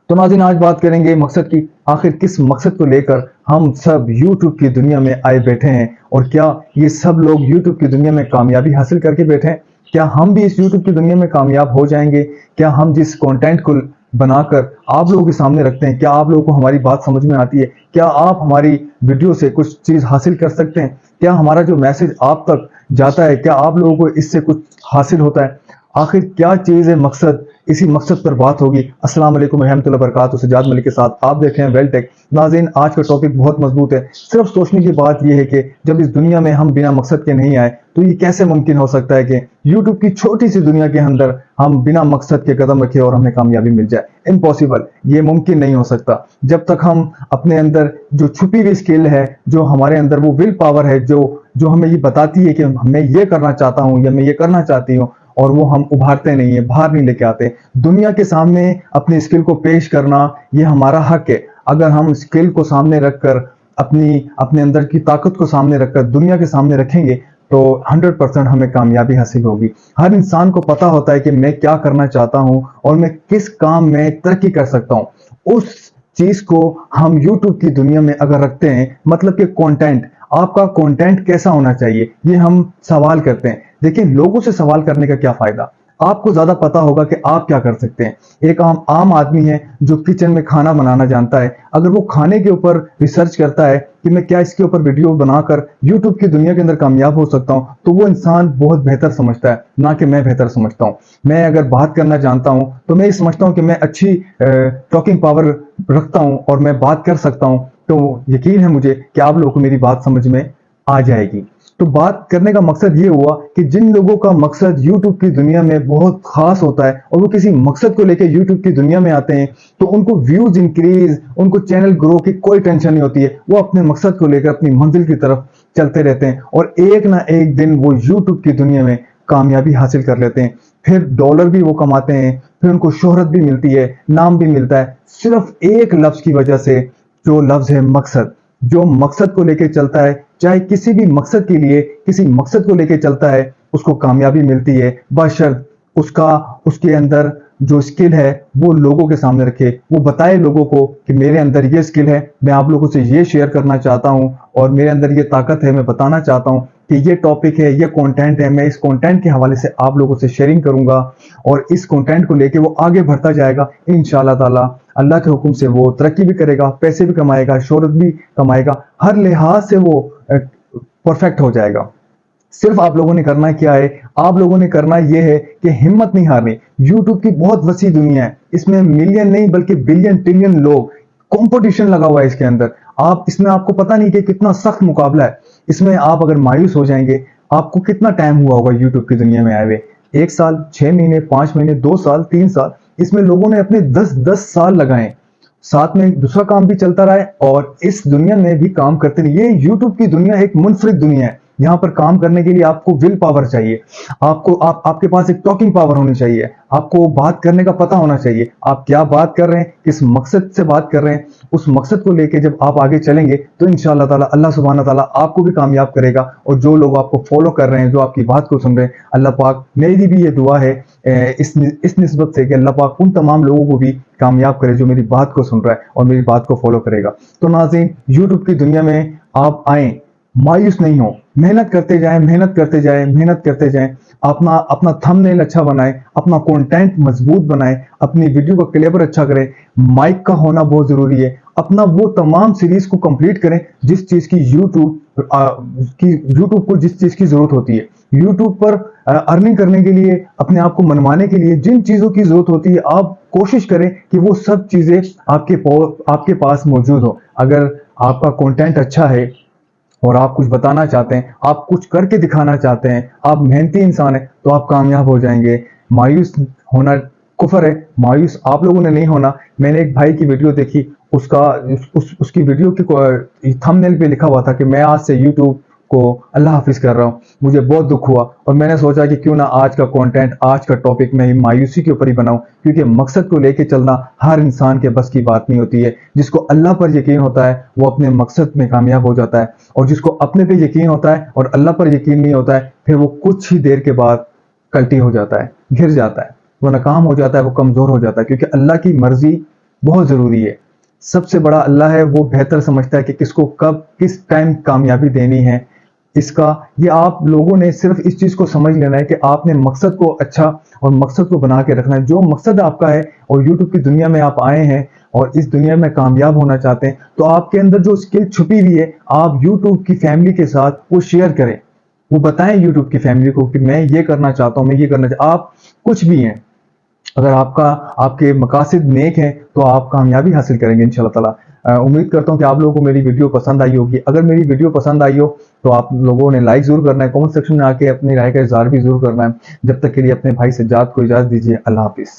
تو ناظرین آج بات کریں گے مقصد کی، آخر کس مقصد کو لے کر ہم سب یوٹیوب کی دنیا میں آئے بیٹھے ہیں، اور کیا یہ سب لوگ یوٹیوب کی دنیا میں کامیابی حاصل کر کے بیٹھے ہیں؟ کیا ہم بھی اس یوٹیوب کی دنیا میں کامیاب ہو جائیں گے؟ کیا ہم جس کانٹینٹ کو بنا کر آپ لوگوں کے سامنے رکھتے ہیں، کیا آپ لوگوں کو ہماری بات سمجھ میں آتی ہے؟ کیا آپ ہماری ویڈیو سے کچھ چیز حاصل کر سکتے ہیں؟ کیا ہمارا جو میسج آپ تک جاتا ہے، کیا آپ لوگوں کو اس سے کچھ حاصل ہوتا ہے؟ آخر کیا چیز ہے مقصد؟ اسی مقصد پر بات ہوگی۔ السلام علیکم ورحمۃ اللہ وبرکاتہ، سجاد ملک کے ساتھ آپ دیکھ رہے ہیں ویل ٹیک۔ ناظرین آج کا ٹاپک بہت مضبوط ہے۔ صرف سوچنے کی بات یہ ہے کہ جب اس دنیا میں ہم بنا مقصد کے نہیں آئے تو یہ کیسے ممکن ہو سکتا ہے کہ یوٹیوب کی چھوٹی سی دنیا کے اندر ہم بنا مقصد کے قدم رکھے اور ہمیں کامیابی مل جائے؟ امپاسبل، یہ ممکن نہیں ہو سکتا جب تک ہم اپنے اندر جو چھپی ہوئی اسکل ہے، جو ہمارے اندر وہ ول پاور ہے، جو ہمیں یہ بتاتی ہے کہ میں یہ کرنا چاہتا ہوں یا میں یہ کرنا چاہتی ہوں، اور وہ ہم ابھارتے نہیں ہیں، باہر نہیں لے کے آتے۔ دنیا کے سامنے اپنی اسکل کو پیش کرنا یہ ہمارا حق ہے۔ اگر ہم اسکل کو سامنے رکھ کر اپنے اندر کی طاقت کو سامنے رکھ کر دنیا کے سامنے رکھیں گے تو 100% ہمیں کامیابی حاصل ہوگی۔ ہر انسان کو پتا ہوتا ہے کہ میں کیا کرنا چاہتا ہوں اور میں کس کام میں ترقی کر سکتا ہوں۔ اس چیز کو ہم یوٹیوب کی دنیا میں اگر رکھتے ہیں، مطلب کہ کانٹینٹ، آپ کا کانٹینٹ کیسا ہونا چاہیے، یہ ہم سوال کرتے ہیں۔ دیکھیں، لوگوں سے سوال کرنے کا کیا فائدہ؟ آپ کو زیادہ پتا ہوگا کہ آپ کیا کر سکتے ہیں۔ ایک عام آدمی ہے جو کچن میں کھانا بنانا جانتا ہے، اگر وہ کھانے کے اوپر ریسرچ کرتا ہے کہ میں کیا اس کے اوپر ویڈیو بنا کر یوٹیوب کی دنیا کے اندر کامیاب ہو سکتا ہوں، تو وہ انسان بہت بہتر سمجھتا ہے، نہ کہ میں بہتر سمجھتا ہوں۔ میں اگر بات کرنا جانتا ہوں تو میں یہ سمجھتا ہوں کہ میں اچھی ٹاکنگ پاور رکھتا ہوں اور میں بات کر سکتا ہوں، تو یقین ہے مجھے کہ آپ لوگوں کو میری بات سمجھ میں آ جائے گی۔ تو بات کرنے کا مقصد یہ ہوا کہ جن لوگوں کا مقصد یوٹیوب کی دنیا میں بہت خاص ہوتا ہے اور وہ کسی مقصد کو لے کے یوٹیوب کی دنیا میں آتے ہیں، تو ان کو ویوز انکریز، ان کو چینل گرو کی کوئی ٹینشن نہیں ہوتی ہے۔ وہ اپنے مقصد کو لے کر اپنی منزل کی طرف چلتے رہتے ہیں اور ایک نہ ایک دن وہ یوٹیوب کی دنیا میں کامیابی حاصل کر لیتے ہیں۔ پھر ڈالر بھی وہ کماتے ہیں، پھر ان کو شہرت بھی ملتی ہے، نام بھی ملتا ہے، صرف ایک لفظ کی وجہ سے، جو لفظ ہے مقصد۔ جو مقصد کو لے کے چلتا ہے، چاہے کسی بھی مقصد کے لیے کسی مقصد کو لے کے چلتا ہے، اس کو کامیابی ملتی ہے، بشرط اس کے اندر جو اسکل ہے وہ لوگوں کے سامنے رکھے، وہ بتائے لوگوں کو کہ میرے اندر یہ اسکل ہے، میں آپ لوگوں سے یہ شیئر کرنا چاہتا ہوں، اور میرے اندر یہ طاقت ہے، میں بتانا چاہتا ہوں کہ یہ ٹاپک ہے، یہ کانٹینٹ ہے، میں اس کانٹینٹ کے حوالے سے آپ لوگوں سے شیئرنگ کروں گا، اور اس کانٹینٹ کو لے کے وہ آگے بڑھتا جائے گا انشاءاللہ تعالی۔ اللہ کے حکم سے وہ ترقی بھی کرے گا، پیسے بھی کمائے گا، شہرت بھی کمائے گا، ہر لحاظ سے وہ پرفیکٹ ہو جائے گا۔ صرف آپ لوگوں نے کرنا کیا ہے؟ آپ لوگوں نے کرنا یہ ہے کہ ہمت نہیں ہارنی۔ یوٹیوب کی بہت وسیع دنیا ہے، اس میں ملین نہیں بلکہ بلین ٹریلین لوگ، کمپٹیشن لگا ہوا ہے اس کے اندر۔ اس میں آپ کو پتہ نہیں کہ کتنا سخت مقابلہ ہے۔ اس میں آپ اگر مایوس ہو جائیں گے، آپ کو کتنا ٹائم ہوا ہوگا یوٹیوب کی دنیا میں آئے ہوئے؟ 1 سال، 6 مہینے، 5 مہینے، 2 سال، 3 سال؟ اس میں لوگوں نے اپنے 10 سال لگائے، ساتھ میں دوسرا کام بھی چلتا رہا ہے اور اس دنیا میں بھی کام کرتے رہے۔ یہ یوٹیوب کی دنیا ایک منفرد دنیا ہے۔ یہاں پر کام کرنے کے لیے آپ کو ول پاور چاہیے، آپ کے پاس ایک ٹاکنگ پاور ہونی چاہیے، آپ کو بات کرنے کا پتہ ہونا چاہیے، آپ کیا بات کر رہے ہیں، کس مقصد سے بات کر رہے ہیں۔ اس مقصد کو لے کے جب آپ آگے چلیں گے تو انشاءاللہ تعالی اللہ سبحانہ تعالیٰ آپ کو بھی کامیاب کرے گا، اور جو لوگ آپ کو فالو کر رہے ہیں، جو آپ کی بات کو سن رہے ہیں، اللہ پاک، میری بھی یہ دعا ہے اس نسبت سے کہ اللہ پاک ان تمام لوگوں کو بھی کامیاب کرے جو میری بات کو سن رہا ہے اور میری بات کو فالو کرے گا۔ تو ناظرین، یوٹیوب کی دنیا میں آپ آئیں، مایوس نہیں ہو، محنت کرتے جائیں، محنت کرتے جائیں، محنت کرتے جائیں، اپنا تھم نیل اچھا بنائیں، اپنا کانٹینٹ مضبوط بنائیں، اپنی ویڈیو کا کلیبر اچھا کریں، مائک کا ہونا بہت ضروری ہے، اپنا وہ تمام سیریز کو کمپلیٹ کریں جس چیز کی یوٹیوب کو جس چیز کی ضرورت ہوتی ہے۔ یوٹیوب پر ارننگ کرنے کے لیے، اپنے آپ کو منوانے کے لیے جن چیزوں کی ضرورت ہوتی ہے، آپ کوشش کریں کہ وہ سب چیزیں آپ کے پاس موجود ہو۔ اگر آپ کا کانٹینٹ اچھا ہے اور آپ کچھ بتانا چاہتے ہیں، آپ کچھ کر کے دکھانا چاہتے ہیں، آپ محنتی انسان ہیں، تو آپ کامیاب ہو جائیں گے۔ مایوس ہونا کفر ہے، مایوس آپ لوگوں نے نہیں ہونا۔ میں نے ایک بھائی کی ویڈیو دیکھی، اس کی ویڈیو کی تھم نیل پہ لکھا ہوا تھا کہ میں آج سے یوٹیوب کو اللہ حافظ کر رہا ہوں۔ مجھے بہت دکھ ہوا اور میں نے سوچا کہ کیوں نہ آج کا کانٹینٹ، آج کا ٹاپک میں مایوسی کے اوپر ہی بناؤں، کیونکہ مقصد کو لے کے چلنا ہر انسان کے بس کی بات نہیں ہوتی ہے۔ جس کو اللہ پر یقین ہوتا ہے وہ اپنے مقصد میں کامیاب ہو جاتا ہے، اور جس کو اپنے پہ یقین ہوتا ہے اور اللہ پر یقین نہیں ہوتا ہے، پھر وہ کچھ ہی دیر کے بعد کلٹی ہو جاتا ہے، گر جاتا ہے، وہ ناکام ہو جاتا ہے، وہ کمزور ہو جاتا ہے، کیونکہ اللہ کی مرضی بہت ضروری ہے. سب سے بڑا اللہ ہے، وہ بہتر سمجھتا ہے کہ کس کو کب کس ٹائم کامیابی دینی ہے. یہ آپ لوگوں نے صرف اس چیز کو سمجھ لینا ہے کہ آپ نے مقصد کو اچھا اور مقصد کو بنا کے رکھنا ہے. جو مقصد آپ کا ہے اور یوٹیوب کی دنیا میں آپ آئے ہیں اور اس دنیا میں کامیاب ہونا چاہتے ہیں، تو آپ کے اندر جو اسکل چھپی ہوئی ہے آپ یوٹیوب کی فیملی کے ساتھ وہ شیئر کریں. وہ بتائیں یوٹیوب کی فیملی کو کہ میں یہ کرنا چاہتا ہوں، میں یہ کرنا چاہتا ہوں. آپ کچھ بھی ہیں، اگر آپ کے مقاصد نیک ہیں تو آپ کامیابی حاصل کریں گے انشاءاللہ تعالیٰ. امید کرتا ہوں کہ آپ لوگوں کو میری ویڈیو پسند آئی ہوگی. اگر میری ویڈیو پسند آئی ہو تو آپ لوگوں نے لائک ضرور کرنا ہے، کمنٹ سیکشن میں آ کے اپنی رائے کا اظہار بھی ضرور کرنا ہے. جب تک کے لیے اپنے بھائی سجاد کو اجازت دیجیے. اللہ حافظ.